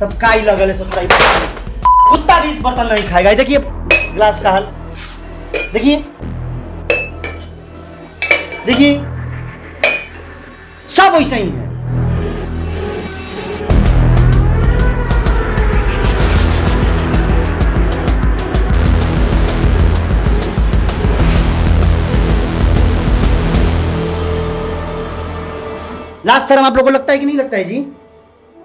सब काई लगल है, सब काई। कुत्ता भी इस बर्तन नहीं खाएगा। देखिए गिलास का हाल, देखिए देखिए, सब वैसे ही है। लास्ट शर्म आप लोगों को लगता है कि नहीं लगता है जी?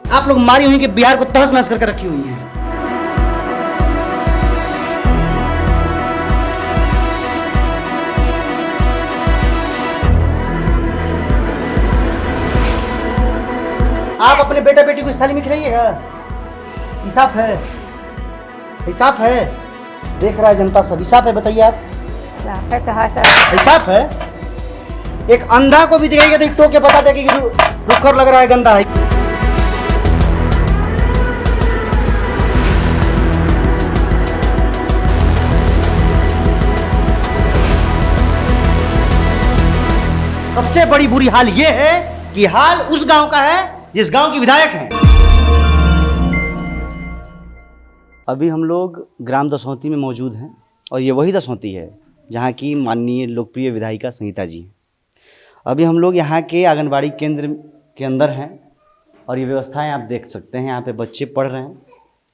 आप लोग मारी हुई कि बिहार को तहस नहस करके रखी हुई हैं। आप अपने बेटा बेटी को इस थाली में खिलाइएगा। हिसाब है, हिसाब है, देख रहा है जनता सब। हिसाब है, बताइए आप। हिसाब है। एक अंधा को भी दिखाएगा तो टोक के बता देगा कि रुखर लग रहा है, गंदा है। सबसे बड़ी बुरी हाल ये है कि हाल उस गांव का है जिस गांव के विधायक हैं। अभी हम लोग ग्राम दसौती में मौजूद हैं और ये वही दसौती है जहां की माननीय लोकप्रिय विधायिका संगीता जी हैं। अभी हम लोग यहाँ के आंगनबाड़ी केंद्र के अंदर हैं और ये व्यवस्थाएं आप देख सकते हैं। यहाँ पे बच्चे पढ़ रहे हैं,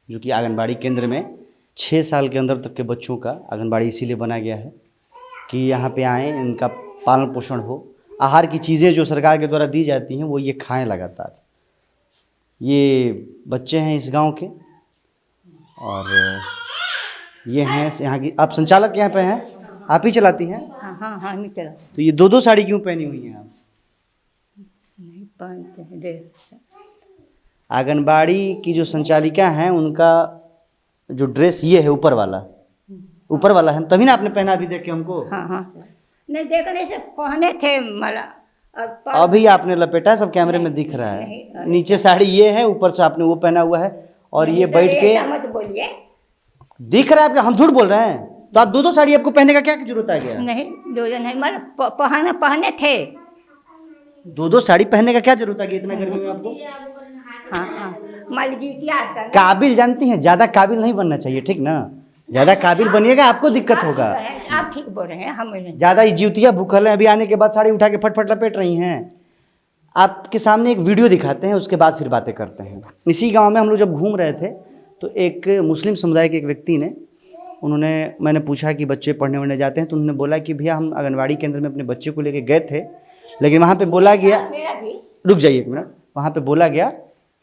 जो कि आंगनबाड़ी केंद्र में 6 साल के अंदर तक के बच्चों का आंगनबाड़ी इसीलिए बना गया है कि यहाँ पे आएँ, इनका पालन पोषण हो। आहार की चीज़ें जो सरकार के द्वारा दी जाती हैं वो ये खाएं लगातार। ये बच्चे हैं इस गांव के और ये हैं यहाँ की। आप संचालक यहाँ पे हैं, आप ही चलाती हैं? हाँ नहीं चला। तो ये 2-2 साड़ी क्यों पहनी हुई हैं आप? नहीं पहनते हैं, दे। आंगनबाड़ी की जो संचालिका हैं उनका जो ड्रेस ये है ऊपर वाला है, तभी ना आपने पहना अभी देख के हमको। हाँ नहीं देखने से पहने थे मला। अभी आपने लपेटा है, सब कैमरे में दिख रहा है। नीचे साड़ी ये है, ऊपर से आपने वो पहना हुआ है और ये बैठ के मत बोलिए। दिख रहा है आपका, हम झूठ बोल रहे हैं? तो आप 2-2 साड़ी आपको पहनने का क्या जरूरत है? क्या नहीं, 2 नहीं, मतलब पहने थे। 2-2 साड़ी पहनने का क्या जरूरत है इतना गर्मी में आपको? हाँ मलजीतिया काबिल जानती हैं, ज्यादा काबिल नहीं बनना चाहिए, ठीक ना? ज्यादा काबिल बनिएगा आपको दिक्कत होगा। आप ठीक बोल रहे हैं, हम ज्यादा ज्यूतिया भूखल हैं, अभी आने के बाद साड़ी उठा के फटफट लपेट रही हैं। आपके सामने एक वीडियो दिखाते हैं, उसके बाद फिर बातें करते हैं। इसी गांव में हम लोग जब घूम रहे थे तो एक मुस्लिम समुदाय के एक व्यक्ति ने, मैंने पूछा कि बच्चे पढ़ने वढ़ने जाते हैं, तो उन्होंने बोला कि भैया हम आंगनबाड़ी केंद्र में अपने बच्चे को लेके गए थे, लेकिन वहाँ पे बोला गया, रुक जाइए 1 मिनट, वहाँ पे बोला गया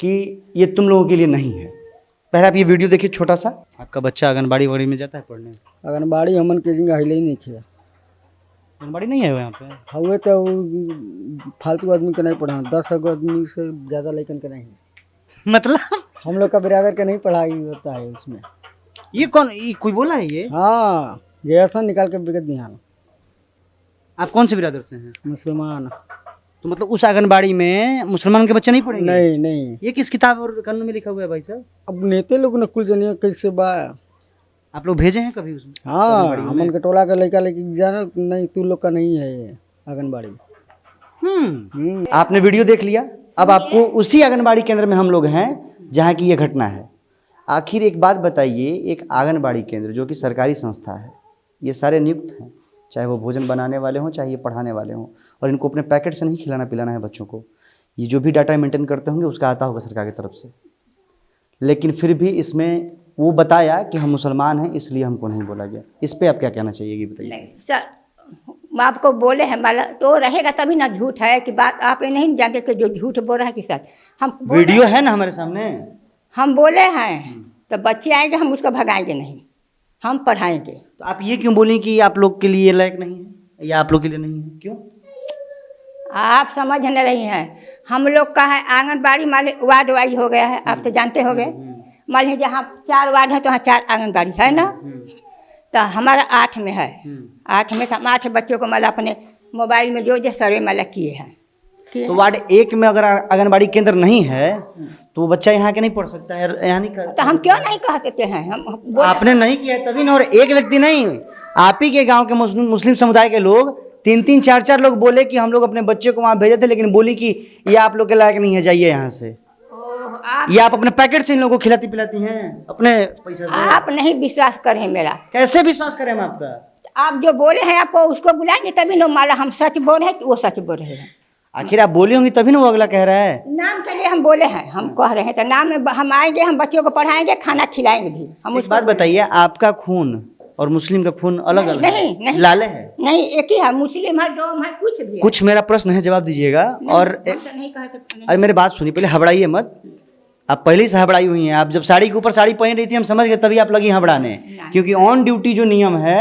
कि ये तुम लोगों के लिए नहीं है। पहले आप ये वीडियो देखिए छोटा सा। आपका बच्चा आंगनबाड़ी वगैरह में जाता है पढ़ने? आंगनबाड़ी हमन के जगह हिले ही नहीं किया। आंगनबाड़ी नहीं है यहाँ पे? हुए तो फालतू आदमी के नहीं पढ़ा, 10 आदमी से ज़्यादा लेकिन के नहीं। मतलब हम लोग का बिरादर का नहीं पढ़ाई होता है उसमें। ये कौन, ये कोई बोला है ये? हाँ, जैसा निकाल के बिगत दिया। आप कौन से बिरादर से हैं? मुसलमान। तो मतलब उस आंगनबाड़ी में मुसलमान के बच्चे नहीं पढ़ेंगे? नहीं। ये किस किताब और कानून में लिखा हुआ है भाई साहब? अब नेते लोग ने कुल जनिए कैसे बा। आप लोग भेजे हैं कभी उसमें? हाँ, हमन के टोला का लड़का लेके जाना नहीं, तू लोग का नहीं है ये आंगनबाड़ी। आपने वीडियो देख लिया, अब आपको उसी आंगनबाड़ी केंद्र में हम लोग हैं जहाँ की ये घटना है। आखिर एक बात बताइए, एक आंगनबाड़ी केंद्र जो कि सरकारी संस्था है, ये सारे नियुक्त हैं, चाहे वो भोजन बनाने वाले हों चाहे ये पढ़ाने वाले हों, और इनको अपने पैकेट से नहीं खिलाना पिलाना है बच्चों को। ये जो भी डाटा मेंटेन करते होंगे उसका आता होगा सरकार की तरफ से, लेकिन फिर भी इसमें वो बताया कि हम मुसलमान हैं इसलिए हमको नहीं बोला गया। इस पर आप क्या कहना चाहिए, ये बताइए। नहीं सर, आपको बोले हैं माला तो रहेगा तभी ना, झूठ है कि बात आप ये नहीं जानते कि जो झूठ बोल रहा है कि सच। हम वीडियो है ना हमारे सामने, हम बोले हैं तो बच्चे आएंगे, हम उसको भगाएंगे नहीं, हम पढ़ाएंगे। तो आप ये क्यों बोलें कि आप लोग के लिए लायक नहीं है या आप लोग के लिए नहीं है? क्यों? आप समझ नहीं रही हैं। हम लोग का है आंगनबाड़ी मान वार्ड वाइज हो गया है, आप तो जानते हो गए। मान लीजिए जहाँ 4 वार्ड है तो वहाँ 4 आंगनबाड़ी है ना, तो हमारा 8 में है। 8 में हम 8 बच्चों को मतलब अपने मोबाइल में जो सर्वे मतलब किए हैं। तो वार्ड 1 में अगर आंगनबाड़ी केंद्र नहीं है तो वो बच्चा यहाँ के नहीं पढ़ सकता है, यहाँ नहीं कर। तो हम क्यों नहीं कह सकते हैं? हम आपने नहीं किया तभी ना, और एक व्यक्ति नहीं, आप ही के गांव के मुस्लिम समुदाय के लोग 3-3, 4-4 लोग बोले कि हम लोग अपने बच्चे को वहाँ भेजे थे, लेकिन बोली कि ये आप लोग के लायक नहीं है, जाइए यहाँ से। आप या आप अपने पैकेट से इन लोगों को खिलाती पिलाती हैं अपने पैसे से? आप नहीं विश्वास करें मेरा। कैसे विश्वास करें हम आपका? आप जो बोले हैं आपको उसको बुलाएंगे तभी ना माला हम सच बोल रहे हैं कि वो सच बोल रहे हैं। आखिर आप बोली होंगी तभी ना वो अगला कह रहा है। नाम के लिए हम बोले हैं, हम कह रहे हैं तो नाम में हम आएंगे, हम बच्चों को पढ़ाएंगे, खाना खिलाएंगे भी हम। एक बात बताइए, आपका खून और मुस्लिम का खून अलग अलग नहीं, नहीं। लाले है? नहीं, एक ही है, मुस्लिम है, डोम है, कुछ भी है। कुछ मेरा प्रश्न है, जवाब दीजिएगा। और हम तो नहीं कहे तो नहीं। अरे मेरी बात सुनिए, पहले हबड़ाइए मत। आप पहले ही से हबड़ाई हुई हैं। आप जब साड़ी के ऊपर साड़ी पहन रही थी हम समझ गए, तभी आप लगी हबड़ाने। क्योंकि ऑन ड्यूटी जो नियम है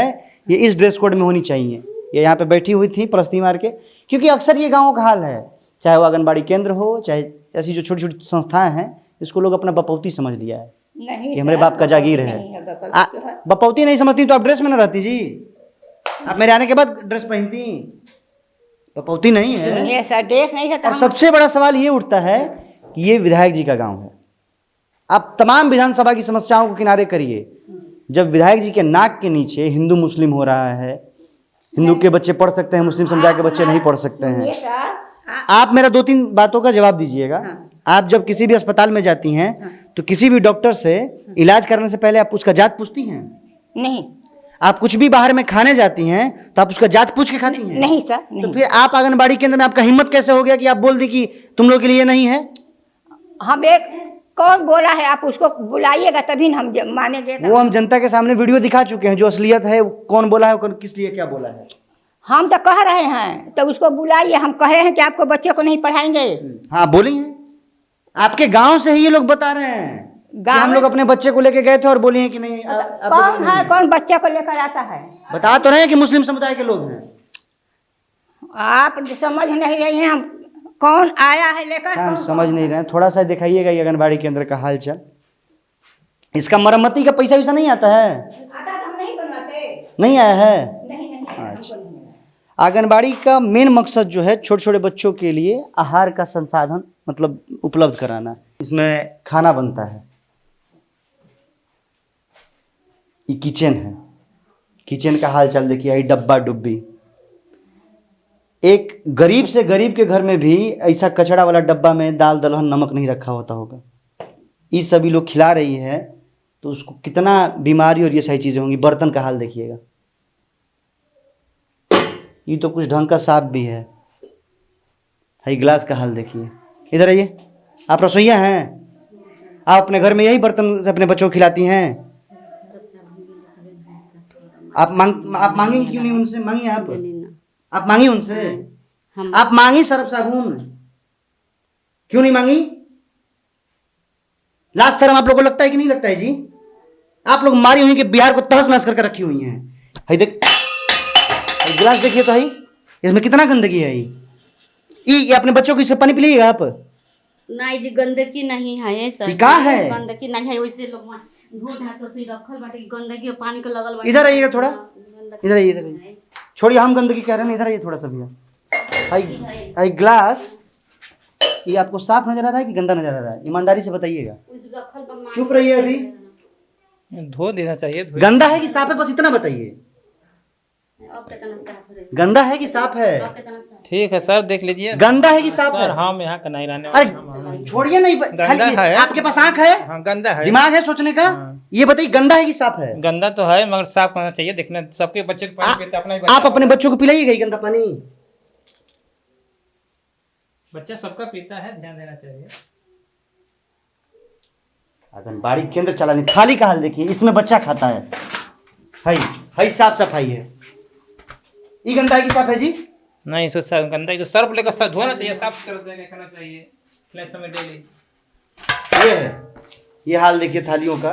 ये इस ड्रेस कोड में होनी चाहिए। ये यहाँ पे बैठी हुई थी प्रस्ती मार के, क्योंकि अक्सर ये गाँव का हाल है, चाहे वो आंगनबाड़ी केंद्र हो, चाहे ऐसी जो छोटी छोटी संस्थाएं हैं, इसको लोग अपना बपौती समझ लिया है नहीं कि हमारे बाप का जागीर है। बपौती नहीं समझती तो आप ड्रेस में ना रहती जी। आप मेरे आने के बाद ड्रेस पहनती, बपौती नहीं है। सुनिए सर, ड्रेस नहीं है तो और हम- सबसे बड़ा सवाल ये उठता है कि ये विधायक जी का गांव है। आप तमाम विधानसभा की समस्याओं को किनारे करिए, जब विधायक जी के नाक के नीचे हिंदू मुस्लिम हो रहा है, हिंदू के बच्चे पढ़ सकते हैं, मुस्लिम समुदाय के बच्चे नहीं पढ़ सकते हैं। सुनिए सर, आप मेरा 2-3 बातों का जवाब दीजिएगा। आप जब किसी भी अस्पताल में जाती हैं तो किसी भी डॉक्टर से इलाज करने से पहले आप उसका जात पूछती हैं? नहीं, आप कुछ भी बाहर में खाने जाती हैं तो आप उसका जात पूछ के खाती हैं? नहीं सर, तो नहीं। फिर आप आंगनबाड़ी केंद्र में आपका हिम्मत कैसे हो गया कि आप बोल दी कि तुम लोग के लिए नहीं है? हम एक कौन बोला है, आप उसको बुलाइएगा तभी ना हम मानेंगे। वो हम जनता के सामने वीडियो दिखा चुके हैं, जो असलियत है कौन बोला है, कौन किस लिए क्या बोला है। हम तो कह रहे हैं तो उसको बुलाइए। हम कहे हैं कि आपको बच्चे को नहीं पढ़ाएंगे। हाँ बोली हैं, आपके गांव से ही ये लोग बता रहे हैं कि हम लोग अपने बच्चे को लेके गए थे और बोली हैं कि नहीं। आप कौन है, कौन बच्चे को लेकर आता है? बता तो रहे हैं कि मुस्लिम समुदाय के लोग हैं। आप समझ नहीं रही हैं, हम कौन आया है लेकर? क्या हम कौन- समझ नहीं रहे हैं? थोड़ा सा दिखाइएगा ये आंगनबाड़ी केंद्र का हाल चाल। इसका मरम्मती का पैसा वैसा नहीं आता है? आता तो हम नहीं बनवाते। नहीं आया है? नहीं, नहीं आया, अच्छा। हमको नहीं आया। आंगनबाड़ी का मेन मकसद जो है छोटे छोटे बच्चों के लिए आहार का संसाधन मतलब उपलब्ध कराना। इसमें खाना बनता है, ये किचन है, किचन का हाल चाल देखिए, ये डब्बा डुब्बी। एक गरीब से गरीब के घर में भी ऐसा कचड़ा वाला डब्बा में दाल दलहन नमक नहीं रखा होता होगा। ये सभी लोग खिला रही है तो उसको कितना बीमारी और ये सारी चीज़ें होंगी। बर्तन का हाल देखिएगा, ये तो कुछ ढंग का साफ भी है। हाई गिलास का हाल देखिए। इधर आइए, आप रसोइया हैं, आप अपने घर में यही बर्तन से अपने बच्चों को खिलाती हैं? आप मांगेंगे क्यों नहीं उनसे? मांगिए आप मांगी उनसे। आप मांगी सर्फ साबुन, क्यों नहीं मांगी? लास्ट शर्म आप लोगों को लगता है कि नहीं लगता है जी? आप लोग मारी हुई कि बिहार को तहस नहस करके रखी हुई हैं। हाई देख, गिलास देखिए तो है, इसमें कितना गंदगी है। ये अपने बच्चों को इससे पानी पिलाइएगा आप? नहीं जी, गंदगी नहीं है ऐसा। का है? गंदगी नहीं है, वैसे लोग वहाँ धो धा तो से रखल बाटे कि गंदगी और पानी को लगल बाटे। इधर आइएगा थोड़ा, गंदगी इधर आइए, इधर आइए। छोड़िए हम गंदगी कह रहे हैं, इधर आइए थोड़ा सा भैया। हाई ग्लास ये आपको साफ नजर आ रहा है कि गंदा नजर आ रहा है? ईमानदारी से बताइएगा। उस रखल बा चुप रहिए अभी। धो देना चाहिए। गंदा है कि साफ है, बस इतना बताइए। अब कितना साफ है, गंदा है कि साफ है? अब कितना साफ। ठीक है सर, देख लीजिए। गंदा है कि साफ है? सर हम यहाँ का नहीं रहने वाले। अरे छोड़िए नहीं, गंदा खाली है। आपके पास आंख है, हाँ गंदा है, दिमाग है सोचने का? हाँ। ये बताइए गंदा है कि साफ है? गंदा तो है मगर साफ करना चाहिए। देखना सबके बच्चे को पानी पीते, अपना ही आप अपने बच्चों को पिलाइएगा ये गंदा पानी? बच्चा सबका पीता है, ध्यान देना चाहिए। आंगनबाड़ी केंद्र चलाने, थाली का हाल देखिए, इसमें बच्चा खाता है। हाई साफ सफाई है। ये गंदा है कि साफ है जी? नहीं सो सर, गंदा है तो सर्फ लेकर सब धोना चाहिए, साफ कर देना करना चाहिए फ्लैश में डेली। ये है, ये हाल देखिए थालियों का,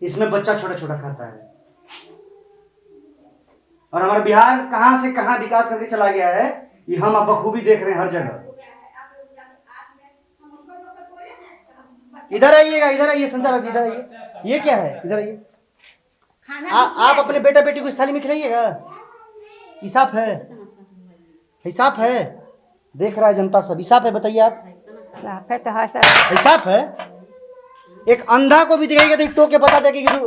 इसमें बच्चा छोटा छोटा खाता है। और हमारा बिहार कहां से कहां विकास करके चला गया है, ये हम आप बखूबी देख रहे हैं हर जगह। इधर आइएगा, इधर आइए संचालक जी, इधर आइए। ये क्या है? इधर आइए। आप अपने बेटा बेटी को इस थाली में खिलाइएगा? ये साफ है? ये साफ है? देख रहा है जनता सब, ये साफ है? बताइए आप। साफ है तो है सर। ये साफ है? एक अंधा को भी दिखाइएगा तो एक टोक के बता देगा कि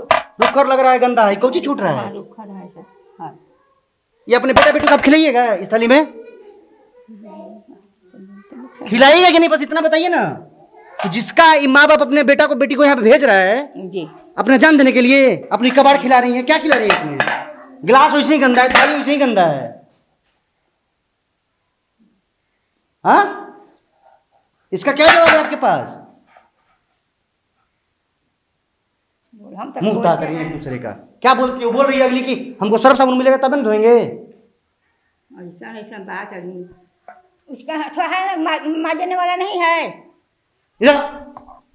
रुखर लग रहा है, गंदा है। कौन सी छूट रहा है? रुखर है सर। हाँ। ये अपने बेटा बेटी को आप खिलाइएगा इस थाली में? खिलाइएगा कि नहीं, बस इतना बताइए ना। तो जिसका माँ बाप अपने बेटा को बेटी को यहाँ पे भेज रहा है जी अपने जान देने के लिए, अपनी कबाड़ खिला रही है। क्या खिला रही है इसमें? गिलास वैसे ही गंदा है, थाली वैसे ही गंदा है। हाँ, इसका क्या जवाब है आपके पास? हम तो मुंह उठा कर रही है एक दूसरे का। क्या बोलती है? बोल रही है अगली की हमको सर्फ साबुन मिलेगा तब न धोएंगे। ऐसा ऐसा बात आदमी उसका तो है ना, माजने वाला नहीं है। इधर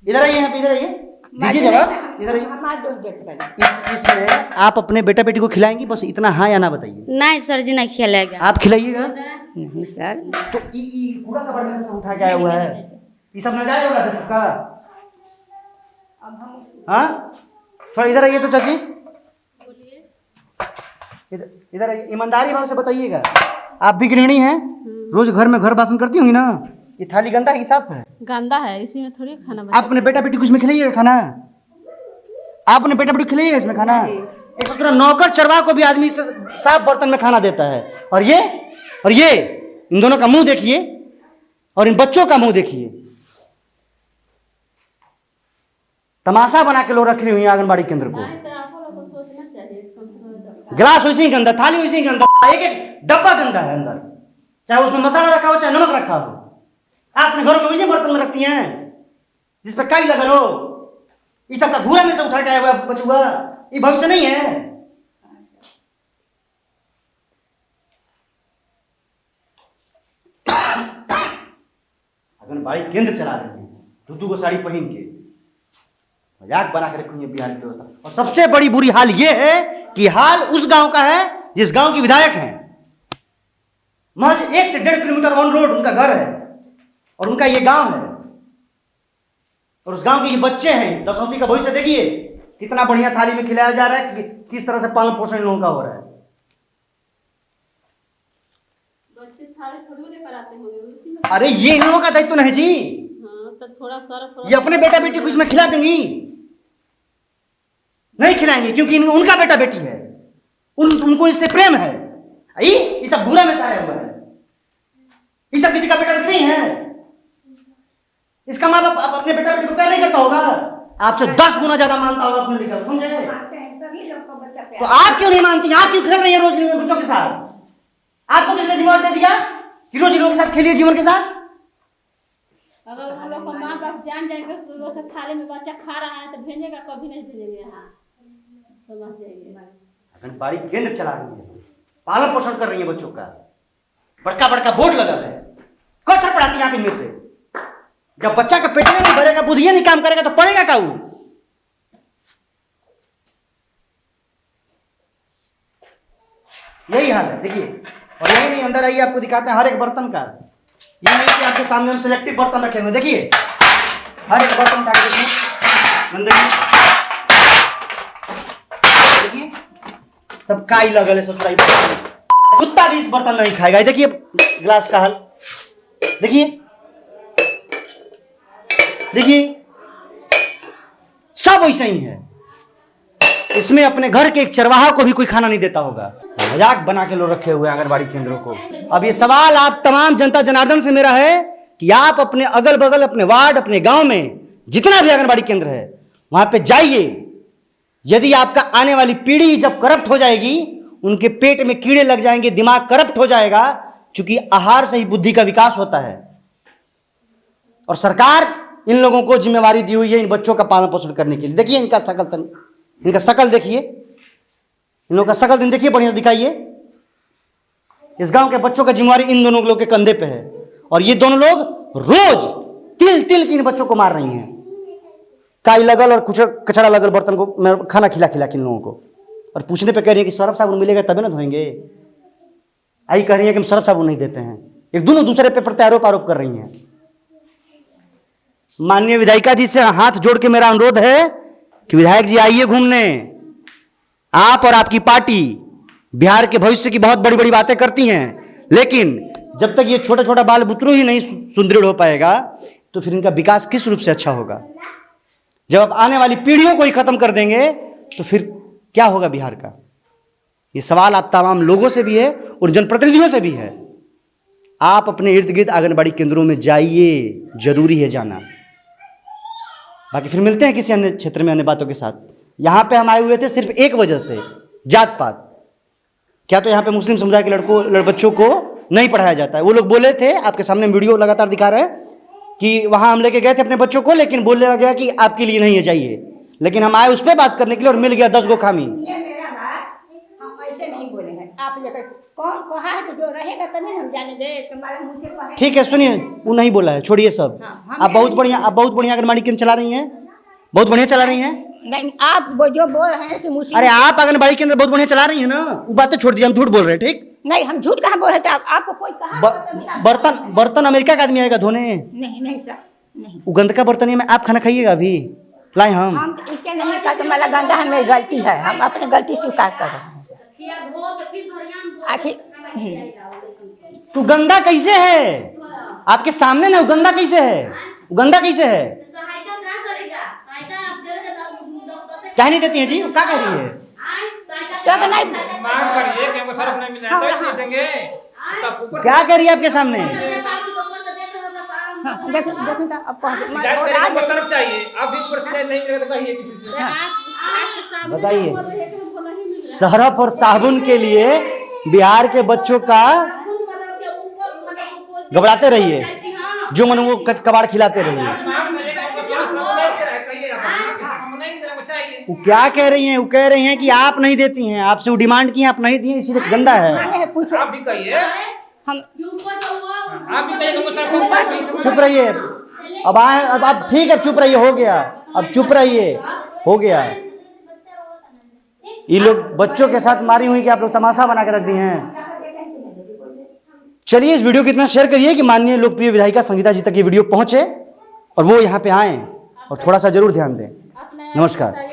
इधर आइए, यहाँ पे इधर आइए, दीजिए जवाब, इधर आइए। हमारे दोस्त देते पहले इसमें आप अपने बेटा बेटी को खिलाएंगी? बस इतना हाँ या ना बताइए। नहीं सर जी, नहीं खिलाएगा। आप खिलाइएगा? नहीं सर। तो कूड़ा कबाड़ में से सब उठा के आया हुआ है, ये सब नाजायज हो रहा था सबका। हाँ, थोड़ा इधर आइए तो चाची, इधर आइए, ईमानदारी भाव से बताइएगा। आप भी गृहिणी हैं, रोज घर में घर बासन करती होंगी ना? ये थाली गंदा है कि साफ है? गंदा है, इसी में थोड़ी खाना आप अपने बेटा बेटी को इसमें खिलाइएगा खाना? आप अपने बेटा बेटी को खिलाइएगा इसमें खाना? एक सौ नौकर चरवाह को भी आदमी इससे साफ बर्तन में खाना देता है। और ये इन दोनों का मुंह देखिए और इन बच्चों का मुंह देखिए। तमाशा बना के लोग रख रही हुई आंगनबाड़ी केंद्र को। गिलास वैसे ही गंदा, थाली वैसे ही गंदा, एक एक डब्बा गंदा है अंदर, चाहे उसमें मसाला रखा हो चाहे नमक रखा हो। आप अपने घरों में वैसे बर्तन में रखती हैं जिस पर काई लगल हो। इस सब का घूरा में से उठा के आया हुआ बचुआ, ये भविष्य नहीं है। आंगनबाड़ी केंद्र चला रहे हैं दू को साड़ी पहन के, मजाक बना के रखी है बिहार की व्यवस्था। और सबसे बड़ी बुरी हाल ये है कि हाल उस गांव का है जिस गांव के विधायक हैं। महज 1 से 1.5 किलोमीटर ऑन रोड उनका घर है और उनका ये गांव है। और उस गांव के ये बच्चे हैं, दसौती का भविष्य देखिए कितना बढ़िया थाली में खिलाया जा रहा है, किस तरह से पालन पोषण इन लोगों का हो रहा है। बच्चे थाली थोड़ी लेकर आते होंगे उसी में। अरे ये इन लोगों का दायित्व नहीं जी, हाँ तो थोड़ा सारा ये अपने बेटा बेटी को इसमें खिला देंगी? नहीं खिलाएंगे क्योंकि उनका बेटा बेटी है, उनको इससे प्रेम है। ये सब बुरा में साया हुआ है, ये सब किसी का बेटा बेटी नहीं है। इसका माँ बाप अपने बेटा बेटी को प्यार नहीं करता होगा, आपसे 10 गुना ज्यादा मानता होगा अपने बेटा को, समझे? सभी लोग को बच्चा तो आप क्यों नहीं मानती? आप क्यों खेल रही हैं रोज बच्चों के साथ? आपको किसने जिम्मेदारी दे दिया कि रोज लोगों के साथ खेलिए जीवन के साथ? अगर हम लोग को माँ बाप जान जाएंगे सुबह से थाली में बच्चा खा रहा है तो भेजेगा, कभी नहीं भेजेंगे। हाँ समझ जाइए। आंगनबाड़ी केंद्र चला रही है, पालन पोषण कर रही है बच्चों का, बड़का बड़का बोर्ड लगा है। कौन पढ़ाती है आप इनमें से? जब बच्चा का पेट में नहीं भरेगा, बुद्धिया नहीं काम करेगा तो पढ़ेगा क्या? यही हाल है देखिए। और यही नहीं, अंदर आइए आपको दिखाते हैं हर एक बर्तन का। ये नहीं कि आपके सामने हम सिलेक्टिव बर्तन रखे हुए, देखिए हर एक बर्तन उठा के देखिए, सब काई लगल है, सब कुत्ता भी इस बर्तन नहीं खाएगा। देखिए गिलास का हाल देखिए, सब वैसे ही है। इसमें अपने घर के एक चरवाहा को भी कोई खाना नहीं देता होगा। मजाक बना के लोग रखे हुए आंगनबाड़ी केंद्रों को। अब ये सवाल आप तमाम जनता जनार्दन से मेरा है कि आप अपने अगल बगल, अपने वार्ड, अपने गांव में जितना भी आंगनबाड़ी केंद्र है वहां पे जाइए। यदि आपका आने वाली पीढ़ी जब करप्ट हो जाएगी, उनके पेट में कीड़े लग जाएंगे, दिमाग करप्ट हो जाएगा, क्योंकि आहार से ही बुद्धि का विकास होता है। और सरकार इन लोगों को जिम्मेवारी दी हुई है इन बच्चों का पालन पोषण करने के लिए। देखिए इनका शकल, इनका शकल देखिए, इन लोगों का शकल दिन देखिए, बढ़िया दिखाइए। इस गांव के बच्चों का जिम्मेवारी इन दोनों लोग के कंधे पे है। और ये दोनों लोग रोज तिल तिल की इन बच्चों को मार रही हैं, काई लगल और कुछ कचड़ा लगल बर्तन को खाना खिला खिला के इन लोगों को। और पूछने पे कह रही है कि सर्फ साबुन मिलेगा तभी ना धोएंगे। आई कह रही है कि हम सर्फ साबुन नहीं देते हैं। एक दोनों दूसरे पे प्रत्यारोप आरोप कर रही हैं। माननीय विधायिका जी से हाथ जोड़ के मेरा अनुरोध है कि विधायक जी आइए घूमने। आप और आपकी पार्टी बिहार के भविष्य की बहुत बड़ी बड़ी बातें करती हैं, लेकिन जब तक ये छोटा छोटा बाल बुतरू ही नहीं सुदृढ़ हो पाएगा तो फिर इनका विकास किस रूप से अच्छा होगा? जब आप आने वाली पीढ़ियों को ही खत्म कर देंगे तो फिर क्या होगा बिहार का? ये सवाल आप तमाम लोगों से भी है और जनप्रतिनिधियों से भी है। आप अपने इर्द गिर्द आंगनबाड़ी केंद्रों में जाइए, जरूरी है जाना। बाकी फिर मिलते हैं किसी अन्य क्षेत्र में अन्य बातों के साथ। यहाँ पे हम आए हुए थे सिर्फ एक वजह से, जात पात। क्या तो यहाँ पे मुस्लिम समुदाय के बच्चों को नहीं पढ़ाया जाता है। वो लोग बोले थे, आपके सामने वीडियो लगातार दिखा रहे हैं, कि वहाँ हम लेके गए थे अपने बच्चों को, लेकिन बोलने गया कि आपके लिए नहीं है, चाहिए। लेकिन हम आए उस पर बात करने के लिए और मिल गया 10 गो खामी। ये मेरा बात हम ऐसे नहीं बोले हैं, आप लेकर कौन कहा है तो जो रहेगा तभी हम जाने दे, तुम्हारे मुँह से कहे। ठीक है, सुनिए, वो नहीं बोला है, छोड़िए सब। आप बहुत बढ़िया आंगनबाड़ी केंद्र चला रही हैं, बहुत बढ़िया चला रही हैं। नहीं, आप वो जो बोल रहे हैं कि मुस्लिम, अरे आप आंगनबाड़ी केंद्र बहुत बढ़िया चला रही हैं ना, वो बातें छोड़ दीजिए, हम झूठ बोल रहे हैं, ठीक। नहीं, हम झूठ कहाँ बोल रहे थे, आपको कोई कहा तभी आप- बर्तन अमेरिका का आदमी आएगा धोने, नहीं नहीं सर, नहीं। वो गंद का बर्तन में आप खाना खाइएगा अभी, लाए हम। हम इसके नहीं कहते, हमारा गंदा है, मेरी गलती है, हम अपनी गलती स्वीकार कर रहे हैं। खिया धो के फिर धरिया में धो आखिर तू गंदा कैसे है, आपके सामने ना, वो गंदा कैसे है, वो गंदा कैसे है, सहायता क्या करेगा? सहायता आप देगा क्या नहीं देती है जी, वो क्या कह रही है? तो नहीं मांग करिए कि हमको सर्फ नहीं मिल रहा है, तो नहीं देंगे। तो ऊपर क्या कह रही है आपके सामने? हाँ, देखो देखो तो अब पहुंच शिकायत करेंगे, हमको सर्फ चाहिए। आप भी ऊपर शिकायत नहीं मिलेगा तो कहिए किसी से। बताइए, सरफ और साबुन के लिए बिहार के बच्चों का घबराते रहिए, जो मन वो कबाड़ खिलाते रहिए। मांग करिए कि हमको सर्फ नहीं मिल रहा है, कहिए आप, किसी को नहीं मिल रहा है, चाहिए। वो क्या कह रही हैं? वो कह रही हैं कि आप नहीं देती हैं, आपसे वो डिमांड की है, आप नहीं दिए, इसीलिए गंदा है। मैंने पूछे आप भी कहिए, हम आप भी कहिए कि हमको सर्फ नहीं मिल रहा है। चुप रहिए, अब आए, अब ठीक है, चुप रहिए, हो गया, अब चुप रहिए, हो गया। ये लोग बच्चों के साथ मारी हुई कि आप लोग तमाशा बना कर रख दी हैं। चलिए, इस वीडियो को इतना शेयर करिए कि माननीय लोकप्रिय विधायिका संगीता जी तक ये वीडियो पहुंचे और वो यहाँ पे आए और थोड़ा सा जरूर ध्यान दें। नमस्कार।